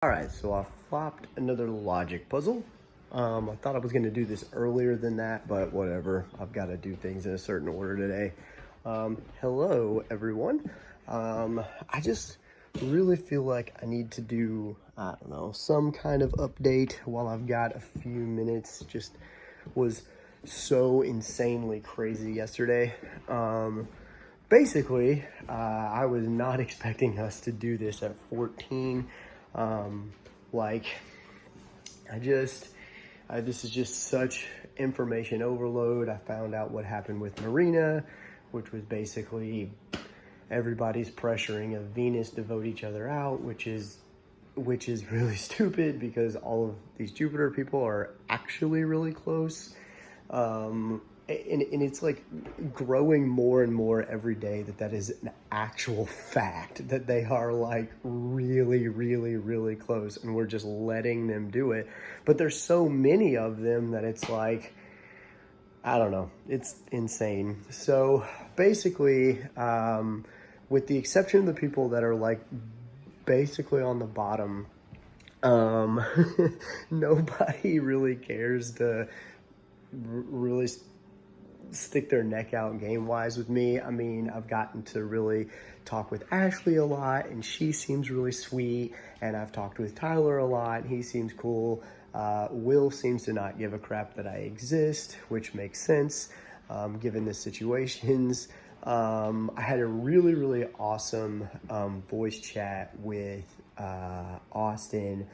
Alright, so I flopped another logic puzzle. I thought I was going to do this earlier than that, but whatever. I've got to do things in a certain order today. Hello, everyone. I just really feel like I need to do, I don't know, some kind of update while I've got a few minutes. Just was so insanely crazy yesterday. Basically, I was not expecting us to do this at 14. Like, this is just such information overload. I found out what happened with Marina, which was basically everybody's pressuring of Venus to vote each other out, which is really stupid because all of these Jupiter people are actually really close. And it's like growing more and more every day that is an actual fact, that they are like really, really, really close, and we're just letting them do it. But there's so many of them that it's like, I don't know, it's insane. So basically, with the exception of the people that are like basically on the bottom, nobody really cares to really stick their neck out game-wise with me. I mean, I've gotten to really talk with Ashley a lot, and she seems really sweet, and I've talked with Tyler a lot, and he seems cool. Will seems to not give a crap that I exist, which makes sense, given the situations. I had a really, really awesome voice chat with Austin.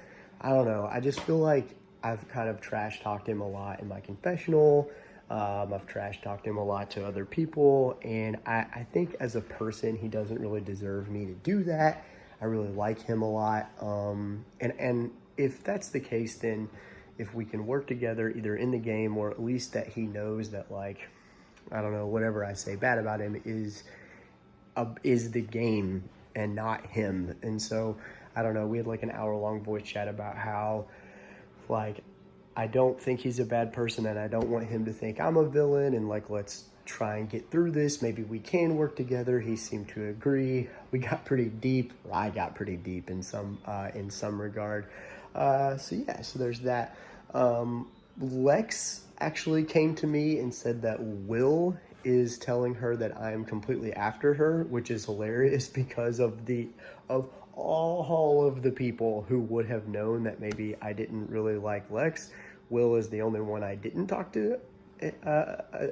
I don't know, I just feel like I've kind of trash-talked him a lot in my confessional. I've trash-talked him a lot to other people, and I think as a person, he doesn't really deserve me to do that. I really like him a lot, and if that's the case, then if we can work together either in the game or at least that he knows that, like, I don't know, whatever I say bad about him is the game and not him. And so, I don't know, we had like an hour-long voice chat about how, like, I don't think he's a bad person, and I don't want him to think I'm a villain, and like, let's try and get through this. Maybe we can work together. He seemed to agree. We got pretty deep, or I got pretty deep in some regard. So there's that. Lex actually came to me and said that Will is telling her that I am completely after her, which is hilarious because of all of the people who would have known that maybe I didn't really like Lex. Will is the only one I didn't talk to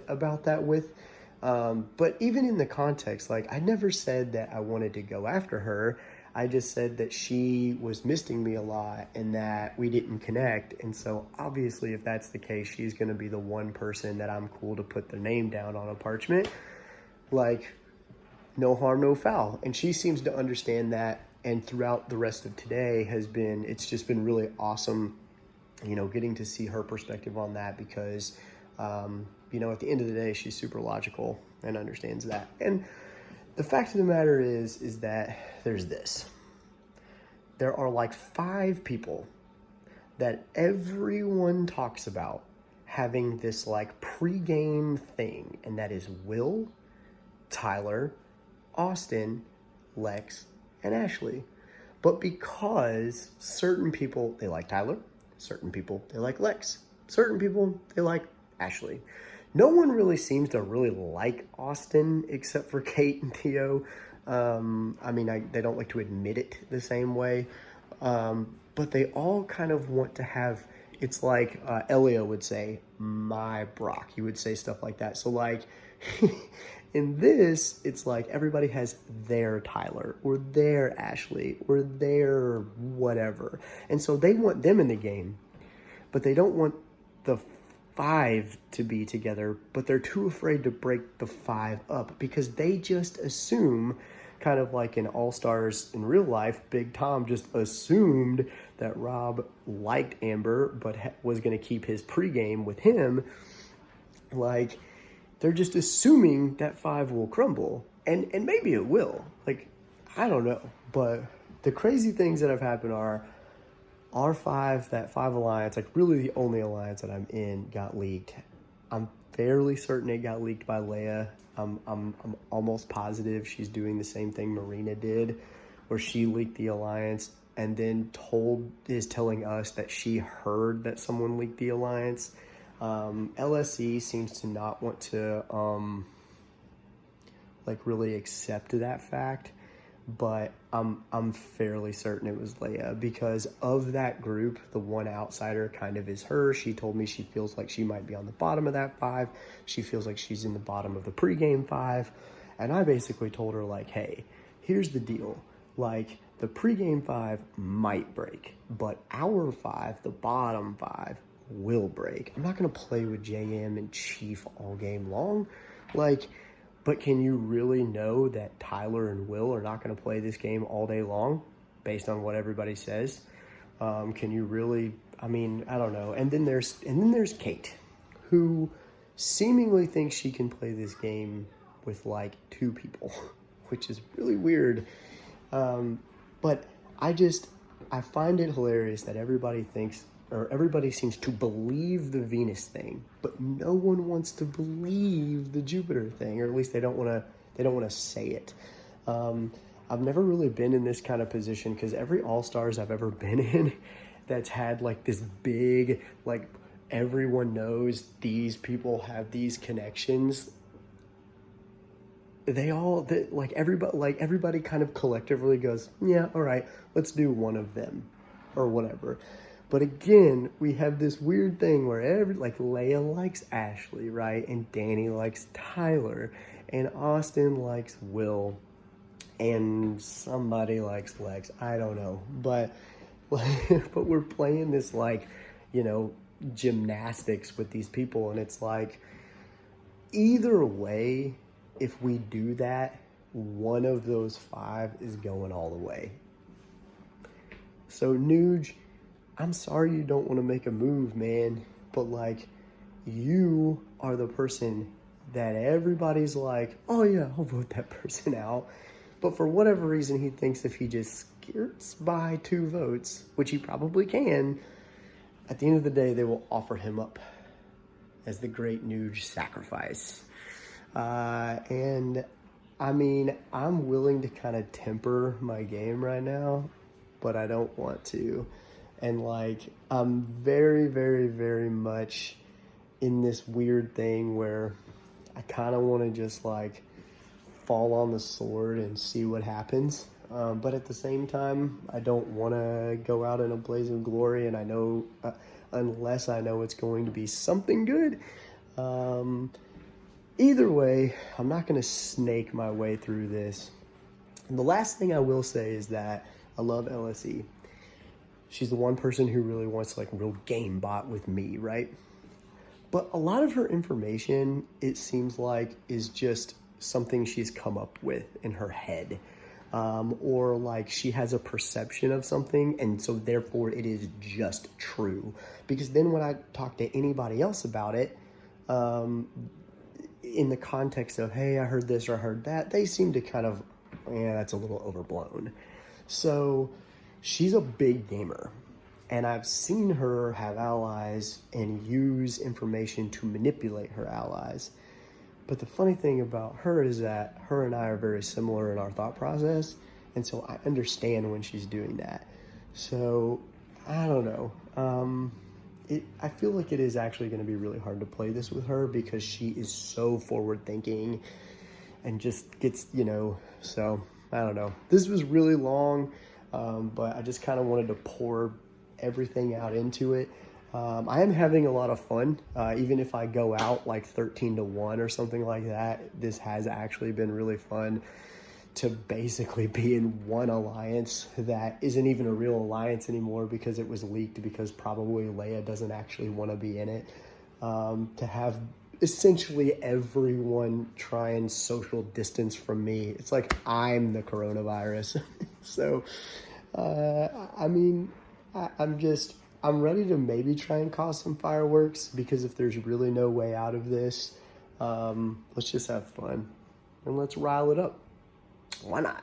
about that with. But even in the context, like, I never said that I wanted to go after her. I just said that she was missing me a lot and that we didn't connect. And so obviously, if that's the case, she's going to be the one person that I'm cool to put their name down on a parchment. Like, no harm, no foul. And she seems to understand that. And throughout the rest of today it's just been really awesome, you know, getting to see her perspective on that because, you know, at the end of the day, she's super logical and understands that. And the fact of the matter is that there's this. There are like 5 people that everyone talks about having this like pregame thing, and that is Will, Tyler, Austin, Lex, and Ashley. But because certain people, they like Tyler, certain people, they like Lex, certain people, they like Ashley. No one really seems to really like Austin except for Kate and Theo. I mean, they don't like to admit it the same way. But they all kind of want to have, it's like Elio would say, my Brock. He would say stuff like that. So like, in this, it's like everybody has their Tyler or their Ashley or their whatever. And so they want them in the game, but they don't want the 5 to be together, but they're too afraid to break the 5 up because they just assume, kind of like in All Stars in real life, Big Tom just assumed that Rob liked Amber but was going to keep his pregame with him. Like, they're just assuming that 5 will crumble, and maybe it will. Like, I don't know, but the crazy things that have happened are that 5 alliance, like really the only alliance that I'm in, got leaked. I'm fairly certain it got leaked by Leia. I'm almost positive she's doing the same thing Marina did, where she leaked the alliance and then is telling us that she heard that someone leaked the alliance. LSE seems to not want to like really accept that fact, but I'm fairly certain it was Leia, because of that group, the one outsider kind of is her. She told me she feels like she might be on the bottom of that 5. She feels like she's in the bottom of the pregame 5. And I basically told her, like, hey, here's the deal. Like, the pregame 5 might break, but our 5, the bottom 5, will break. I'm not going to play with JM and Chief all game long. Like, but can you really know that Tyler and Will are not going to play this game all day long based on what everybody says? Can you really, I mean, I don't know. And then there's Kate, who seemingly thinks she can play this game with like 2 people, which is really weird. But I find it hilarious that everybody seems to believe the Venus thing, but no one wants to believe the Jupiter thing, or at least they don't want to say it. I've never really been in this kind of position, because every All-Stars I've ever been in that's had like this big, like, everyone knows these people have these connections, everybody kind of collectively goes, yeah, all right, let's do one of them or whatever. But again, we have this weird thing where Leia likes Ashley, right? And Danny likes Tyler, and Austin likes Will, and somebody likes Lex. I don't know, but we're playing this, like, you know, gymnastics with these people, and it's like, either way, if we do that, one of those 5 is going all the way. So Nuge, I'm sorry you don't want to make a move, man, but like, you are the person that everybody's like, oh yeah, I'll vote that person out. But for whatever reason, he thinks if he just skirts by 2 votes, which he probably can, at the end of the day, they will offer him up as the great Nuge sacrifice. And I mean, I'm willing to kind of temper my game right now, but I don't want to. And like, I'm very, very, very much in this weird thing where I kind of want to just like fall on the sword and see what happens. But at the same time, I don't want to go out in a blaze of glory, and I know, unless I know it's going to be something good. Either way, I'm not going to snake my way through this. And the last thing I will say is that I love LSE. She's the one person who really wants like a real game bot with me, right? But a lot of her information, it seems like, is just something she's come up with in her head. Or like she has a perception of something, and so therefore it is just true. Because then when I talk to anybody else about it, in the context of, hey, I heard this or I heard that, they seem to kind of, yeah, that's a little overblown. So she's a big gamer, and I've seen her have allies and use information to manipulate her allies. But the funny thing about her is that her and I are very similar in our thought process, and so I understand when she's doing that. So I don't know. I feel like it is actually going to be really hard to play this with her, because she is so forward thinking and just gets, you know, so I don't know. This was really long, but I just kind of wanted to pour everything out into it. I am having a lot of fun. Even if I go out like 13-1 or something like that, this has actually been really fun to basically be in one alliance that isn't even a real alliance anymore, because it was leaked because probably Leia doesn't actually want to be in it. To have essentially everyone try and social distance from me. It's like I'm the coronavirus. So, I mean, I'm ready to maybe try and cause some fireworks, because if there's really no way out of this, let's just have fun and let's rile it up. Why not?